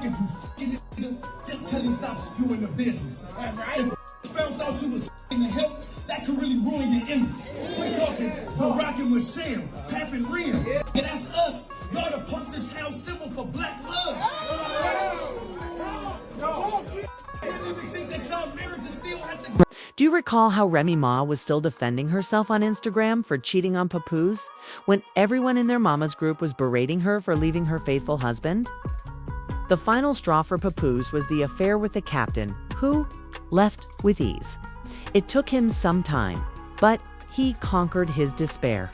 If you f***ing nigga, just tell him stop spewing the business. If Phil thought you was f***ing the help, that could really ruin your image. We're talking Barack and Michelle, Pap and Rhea. And that's us. Y'all the poster child symbol for black love. I didn't even think that y'all marriages still had to... Do you recall how Remy Ma was still defending herself on Instagram for cheating on Papoose when everyone in their mama's group was berating her for leaving her faithful husband? The final straw for Papoose was the affair with the captain, who left with ease. It took him some time, but he conquered his despair.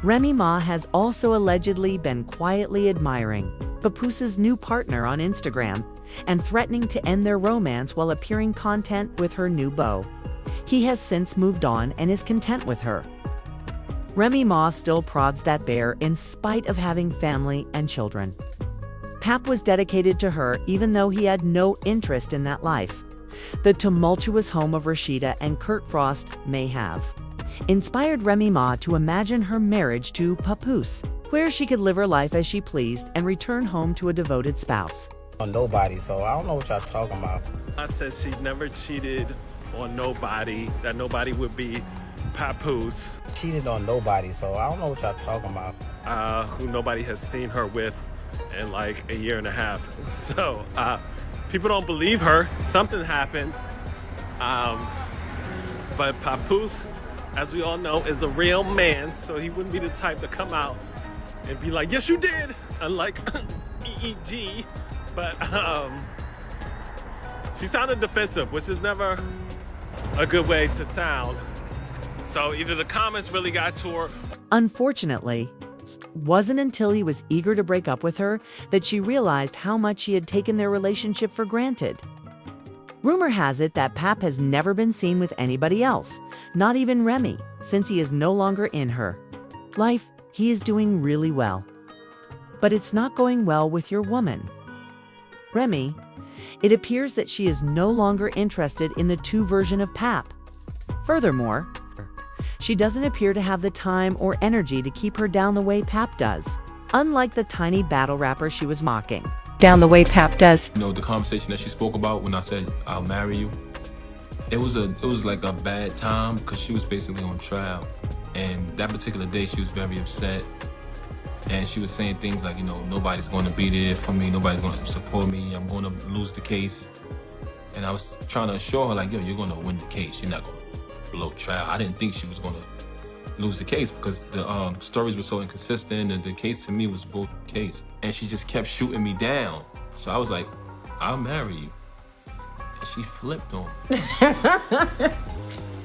Remy Ma has also allegedly been quietly admiring Papoose's new partner on Instagram and threatening to end their romance while appearing content with her new beau. He has since moved on and is content with her. Remy Ma still prods that bear in spite of having family and children. Pap was dedicated to her even though he had no interest in that life. The tumultuous home of Rashida and Kurt Frost may have inspired Remy Ma to imagine her marriage to Papoose, where she could live her life as she pleased and return home to a devoted spouse. On nobody, so I don't know what y'all talking about. I said she never cheated on nobody, that nobody would be Papoose. Cheated on nobody, so I don't know what y'all talking about. Who nobody has seen her with in like a year and a half. So people don't believe her. Something happened. But Papoose, as we all know, is a real man, so he wouldn't be the type to come out and be like, yes you did, unlike EEG. But she sounded defensive, which is never a good way to sound. So either the comments really got to her. Unfortunately, it wasn't until he was eager to break up with her that she realized how much she had taken their relationship for granted. Rumor has it that Pap has never been seen with anybody else, not even Remy, since he is no longer in her life. He is doing really well. But it's not going well with your woman, Remy. It appears that she is no longer interested in the two version of Pap. Furthermore, she doesn't appear to have the time or energy to keep her down the way Pap does, unlike the tiny battle rapper she was mocking. Down the way Pap does. You know, the conversation that she spoke about when I said, I'll marry you, it was like a bad time because she was basically on trial. And that particular day, she was very upset. And she was saying things like, you know, nobody's going to be there for me. Nobody's going to support me. I'm going to lose the case. And I was trying to assure her, like, yo, you're going to win the case. You're not going to blow trial. I didn't think she was going to lose the case because the stories were so inconsistent, and the case to me was both case. And she just kept shooting me down. So I was like, I'll marry you. And she flipped on me.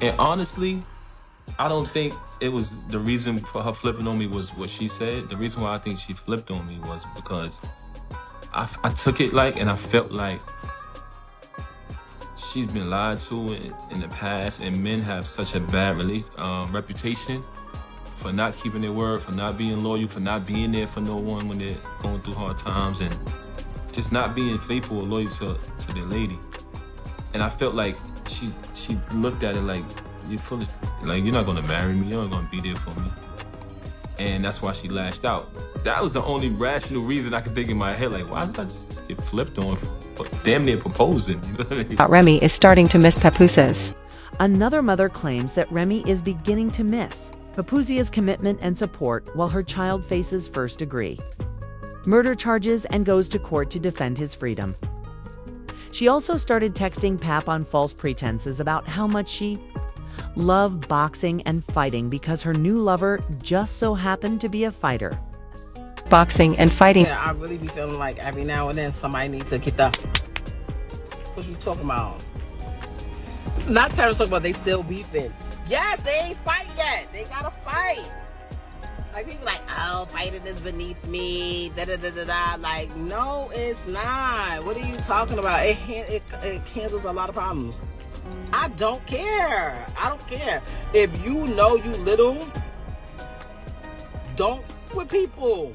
And honestly, I don't think it was the reason for her flipping on me was what she said. The reason why I think she flipped on me was because I took it like, and I felt like she's been lied to in the past, and men have such a bad reputation for not keeping their word, for not being loyal, for not being there for no one when they're going through hard times, and just not being faithful or loyal to their lady. And I felt like she looked at it like, you're foolish. Like, you're not gonna marry me, you're not gonna be there for me. And that's why she lashed out. That was the only rational reason I could think in my head, like, why did I just get flipped on for damn near proposing? You know what I mean? Remy is starting to miss Papooses. Another mother claims that Remy is beginning to miss Papooses' commitment and support while her child faces first-degree murder charges and goes to court to defend his freedom. She also started texting Pap on false pretenses about how much she loved boxing and fighting because her new lover just so happened to be a fighter. Boxing and fighting. Yeah, I really be feeling like every now and then somebody needs to get the... What you talking about? Not Terrence talking about they still beefing. Yes, they ain't fight yet. They gotta fight. Like, people like, oh, fighting is beneath me, da-da-da-da-da. Like, no, it's not. What are you talking about? It handles a lot of problems. I don't care. I don't care. If you know you little, don't with people.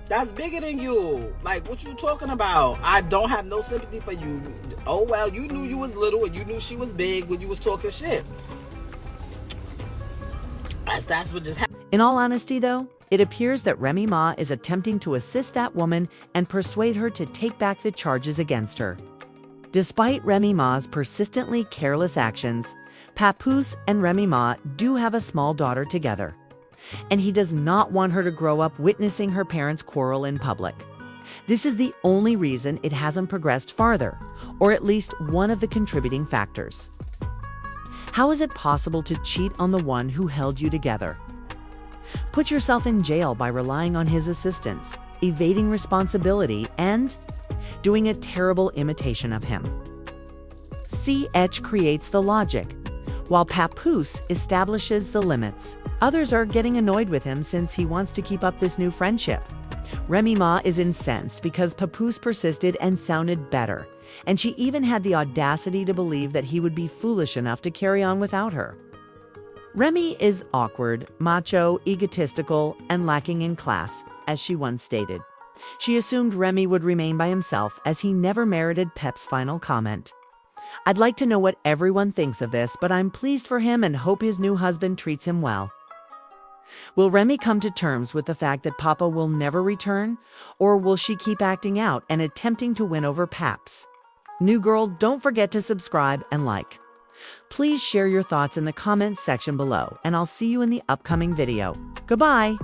That's bigger than you. Like, what you talking about? I don't have no sympathy for you. Oh, well, you knew you was little and you knew she was big when you was talking shit. That's what just happened. In all honesty, though, it appears that Remy Ma is attempting to assist that woman and persuade her to take back the charges against her. Despite Remy Ma's persistently careless actions, Papoose and Remy Ma do have a small daughter together, and he does not want her to grow up witnessing her parents quarrel in public. This is the only reason it hasn't progressed farther, or at least one of the contributing factors. How is it possible to cheat on the one who held you together? Put yourself in jail by relying on his assistance, evading responsibility, and doing a terrible imitation of him. CH creates the logic, while Papoose establishes the limits. Others are getting annoyed with him since he wants to keep up this new friendship. Remy Ma is incensed because Papoose persisted and sounded better, and she even had the audacity to believe that he would be foolish enough to carry on without her. Remy is awkward, macho, egotistical, and lacking in class, as she once stated. She assumed Remy would remain by himself as he never merited Pep's final comment. I'd like to know what everyone thinks of this, but I'm pleased for him and hope his new husband treats him well. Will Remy come to terms with the fact that Papa will never return, or will she keep acting out and attempting to win over Paps? New girl, don't forget to subscribe and like. Please share your thoughts in the comments section below, and I'll see you in the upcoming video. Goodbye!